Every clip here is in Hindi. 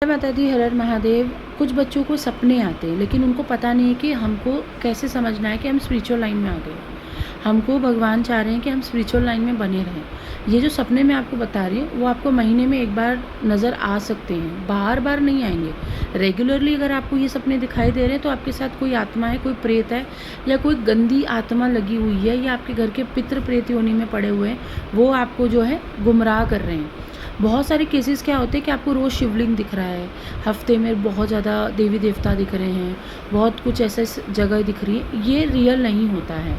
माता दी, हर हर महादेव। कुछ बच्चों को सपने आते हैं लेकिन उनको पता नहीं है कि हमको कैसे समझना है कि हम स्पिरिचुअल लाइन में आ गए। हमको भगवान चाह रहे हैं कि हम स्पिरिचुअल लाइन में बने रहें। ये जो सपने मैं आपको बता रही हूँ वो आपको महीने में एक बार नज़र आ सकते हैं, बार बार नहीं आएंगे। रेगुलरली अगर आपको ये सपने दिखाई दे रहे हैं तो आपके साथ कोई आत्मा है, कोई प्रेत है या कोई गंदी आत्मा लगी हुई है या आपके घर के पितृ प्रेत योनि में पड़े हुए हैं, वो आपको जो है गुमराह कर रहे हैं। बहुत सारे केसेस क्या होते हैं कि आपको रोज़ शिवलिंग दिख रहा है, हफ्ते में बहुत ज़्यादा देवी देवता दिख रहे हैं, बहुत कुछ ऐसे जगह दिख रही है। ये रियल नहीं होता है।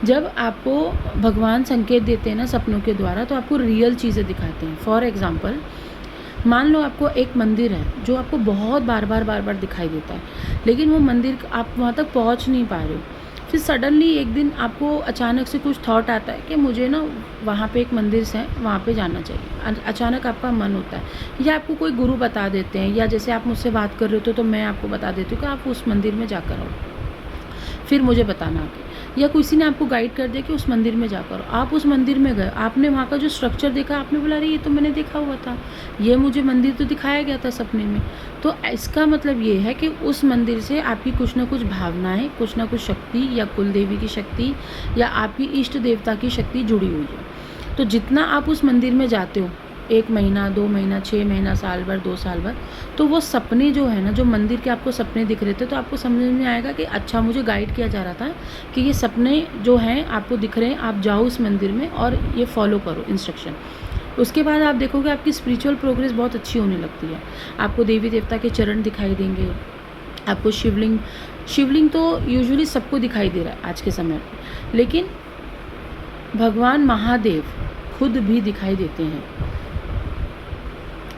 जब आपको भगवान संकेत देते हैं ना सपनों के द्वारा, तो आपको रियल चीज़ें दिखाते हैं। फॉर एग्ज़ाम्पल, मान लो आपको एक मंदिर है जो आपको बहुत बार बार दिखाई देता है, लेकिन वो मंदिर आप वहाँ तक पहुँच नहीं पा रहे हो। फिर सडनली एक दिन आपको अचानक से कुछ थॉट आता है कि मुझे ना वहाँ पे एक मंदिर है, वहाँ पे जाना चाहिए। अचानक आपका मन होता है या आपको कोई गुरु बता देते हैं, या जैसे आप मुझसे बात कर रहे हो तो मैं आपको बता देती हूँ कि आप उस मंदिर में जाकर आओ, फिर मुझे बताना आके। या किसी ने आपको गाइड कर दिया कि उस मंदिर में जाकर आप उस मंदिर में गए, आपने वहाँ का जो स्ट्रक्चर देखा, आपने बोला अरे ये तो मैंने देखा हुआ था, ये मुझे मंदिर तो दिखाया गया था सपने में। तो इसका मतलब ये है कि उस मंदिर से आपकी कुछ ना कुछ भावनाएं, कुछ ना कुछ शक्ति या कुल देवी की शक्ति या आपकी इष्ट देवता की शक्ति जुड़ी हुई है। तो जितना आप उस मंदिर में जाते हो, 1 महीना, 2 महीना, 6 महीना, साल भर, 2 साल भर, तो वो सपने जो है ना, जो मंदिर के आपको सपने दिख रहे थे, तो आपको समझ में आएगा कि अच्छा मुझे गाइड किया जा रहा था कि ये सपने जो हैं आपको दिख रहे हैं, आप जाओ उस मंदिर में और ये फॉलो करो इंस्ट्रक्शन। उसके बाद आप देखोगे आपकी स्पिरिचुअल प्रोग्रेस बहुत अच्छी होने लगती है। आपको देवी देवता के चरण दिखाई देंगे, आपको शिवलिंग तो यूजुअली सबको दिखाई दे रहा है आज के समय में, लेकिन भगवान महादेव खुद भी दिखाई देते हैं।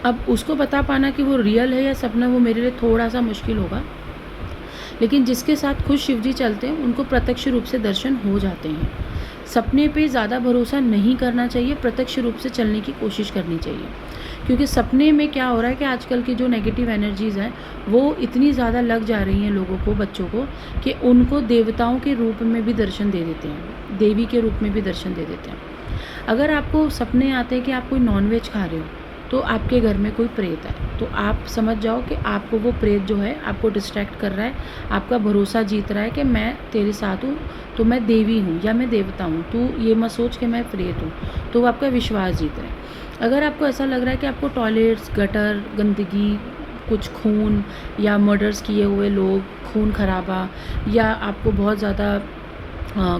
अब उसको बता पाना कि वो रियल है या सपना, वो मेरे लिए थोड़ा सा मुश्किल होगा, लेकिन जिसके साथ खुद शिवजी चलते हैं उनको प्रत्यक्ष रूप से दर्शन हो जाते हैं। सपने पे ज़्यादा भरोसा नहीं करना चाहिए, प्रत्यक्ष रूप से चलने की कोशिश करनी चाहिए। क्योंकि सपने में क्या हो रहा है कि आजकल की जो नेगेटिव एनर्जीज़ हैं वो इतनी ज़्यादा लग जा रही हैं लोगों को, बच्चों को, कि उनको देवताओं के रूप में भी दर्शन दे देते हैं, देवी के रूप में भी दर्शन दे देते हैं। अगर आपको सपने आते हैं कि आप कोई नॉनवेज खा रहे हो तो आपके घर में कोई प्रेत है, तो आप समझ जाओ कि आपको वो प्रेत जो है आपको डिस्ट्रैक्ट कर रहा है, आपका भरोसा जीत रहा है कि मैं तेरे साथ हूँ, तो मैं देवी हूँ या मैं देवता हूँ, तू ये मत सोच कि मैं प्रेत हूँ। तो वो आपका विश्वास जीत रहा है। अगर आपको ऐसा लग रहा है कि आपको टॉयलेट्स, गटर, गंदगी, कुछ खून या मर्डर्स किए हुए लोग, खून खराबा, या आपको बहुत ज़्यादा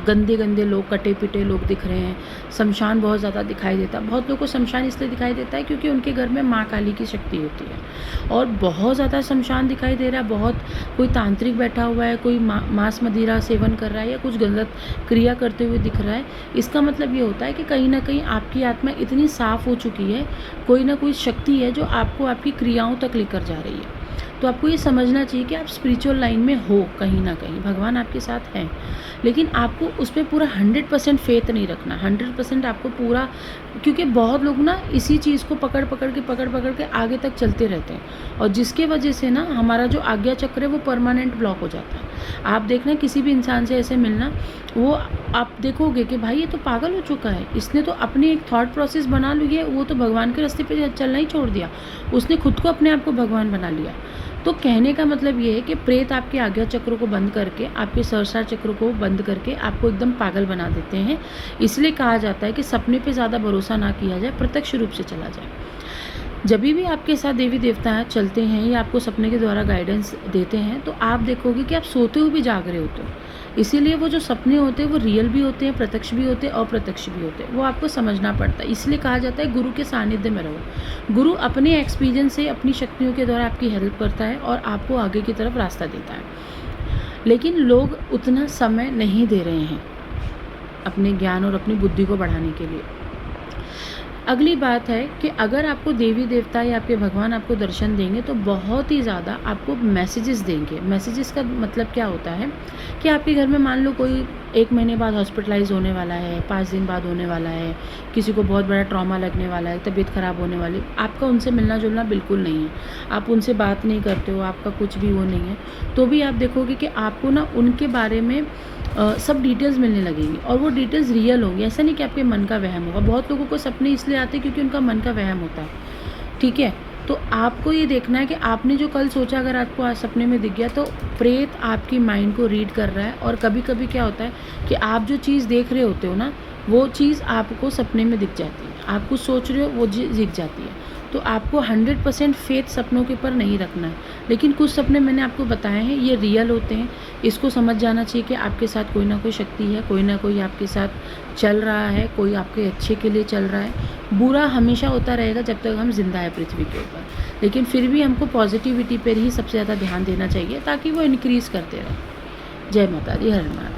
गंदे गंदे लोग, कटे पिटे लोग दिख रहे हैं, शमशान बहुत ज़्यादा दिखाई देता है। बहुत लोगों को शमशान इसलिए दिखाई देता है क्योंकि उनके घर में माँ काली की शक्ति होती है, और बहुत ज़्यादा शमशान दिखाई दे रहा है। बहुत कोई तांत्रिक बैठा हुआ है, कोई मांस मदिरा सेवन कर रहा है या कुछ गलत क्रिया करते हुए दिख रहा है। इसका मतलब ये होता है कि कहीं ना कहीं आपकी आत्मा इतनी साफ़ हो चुकी है, कोई ना कोई शक्ति है जो आपको आपकी क्रियाओं तक लेकर जा रही है। तो आपको ये समझना चाहिए कि आप स्पिरिचुअल लाइन में हो, कहीं ना कहीं भगवान आपके साथ हैं, लेकिन आपको उस पर पूरा 100% फेथ नहीं रखना। 100% आपको पूरा, क्योंकि बहुत लोग ना इसी चीज़ को पकड़ पकड़ के आगे तक चलते रहते हैं, और जिसके वजह से ना हमारा जो आज्ञा चक्र है वो परमानेंट ब्लॉक हो जाता है। आप देखना किसी भी इंसान से ऐसे मिलना, वो आप देखोगे कि भाई ये तो पागल हो चुका है, इसने तो अपनी एक थॉट प्रोसेस बना ली है, वो तो भगवान के रास्ते पे चलना ही छोड़ दिया, उसने खुद को अपने आप को भगवान बना लिया। तो कहने का मतलब ये है कि प्रेत आपके आज्ञा चक्र को बंद करके, आपके सहस्रार चक्र को बंद करके आपको एकदम पागल बना देते हैं। इसलिए कहा जाता है कि सपने पे ज़्यादा भरोसा ना किया जाए, प्रत्यक्ष रूप से चला जाए। जब भी आपके साथ देवी देवता चलते हैं या आपको सपने के द्वारा गाइडेंस देते हैं, तो आप देखोगे कि आप सोते हुए भी जाग रहे होते हो। इसीलिए वो जो सपने होते हैं वो रियल भी होते हैं, प्रत्यक्ष भी होते हैं, अप्रत्यक्ष भी होते हैं। वो आपको समझना पड़ता है। इसलिए कहा जाता है गुरु के सानिध्य में रहो। गुरु अपने एक्सपीरियंस से, अपनी शक्तियों के द्वारा आपकी हेल्प करता है और आपको आगे की तरफ रास्ता देता है। लेकिन लोग उतना समय नहीं दे रहे हैं अपने ज्ञान और अपनी बुद्धि को बढ़ाने के लिए। अगली बात है कि अगर आपको देवी देवता या आपके भगवान आपको दर्शन देंगे तो बहुत ही ज़्यादा आपको मैसेजेस देंगे। मैसेजेस का मतलब क्या होता है कि आपके घर में मान लो कोई 1 महीने बाद हॉस्पिटलाइज होने वाला है, 5 दिन बाद होने वाला है, किसी को बहुत बड़ा ट्रॉमा लगने वाला है, तबीयत ख़राब होने वाली, आपका उनसे मिलना जुलना बिल्कुल नहीं है, आप उनसे बात नहीं करते हो, आपका कुछ भी वो नहीं है, तो भी आप देखोगे कि आपको ना उनके बारे में सब डिटेल्स मिलने लगेंगी, और वो डिटेल्स रियल होंगी। ऐसा नहीं कि आपके मन का वहम होगा। बहुत लोगों को सपने इसलिए आते हैं क्योंकि उनका मन का वहम होता है, ठीक है। तो आपको ये देखना है कि आपने जो कल सोचा अगर आपको आज सपने में दिख गया, तो प्रेत आपकी माइंड को रीड कर रहा है। और कभी-कभी क्या होता है कि आप जो चीज़ देख रहे होते हो ना, वो चीज़ आपको सपने में दिख जाती है। आप कुछ सोच रहे हो, वो चीज़ दिख जाती है। तो आपको 100% फेथ सपनों के ऊपर नहीं रखना है। लेकिन कुछ सपने मैंने आपको बताए हैं, ये रियल होते हैं। इसको समझ जाना चाहिए कि आपके साथ कोई ना कोई शक्ति है, कोई ना कोई आपके साथ चल रहा है, कोई आपके अच्छे के लिए चल रहा है। बुरा हमेशा होता रहेगा जब तक हम ज़िंदा है पृथ्वी के ऊपर। लेकिन फिर भी हमको पॉजिटिविटी पर ही सबसे ज़्यादा ध्यान देना चाहिए, ताकि वो इनक्रीज़ करते रहें। जय माता दी, हर माता।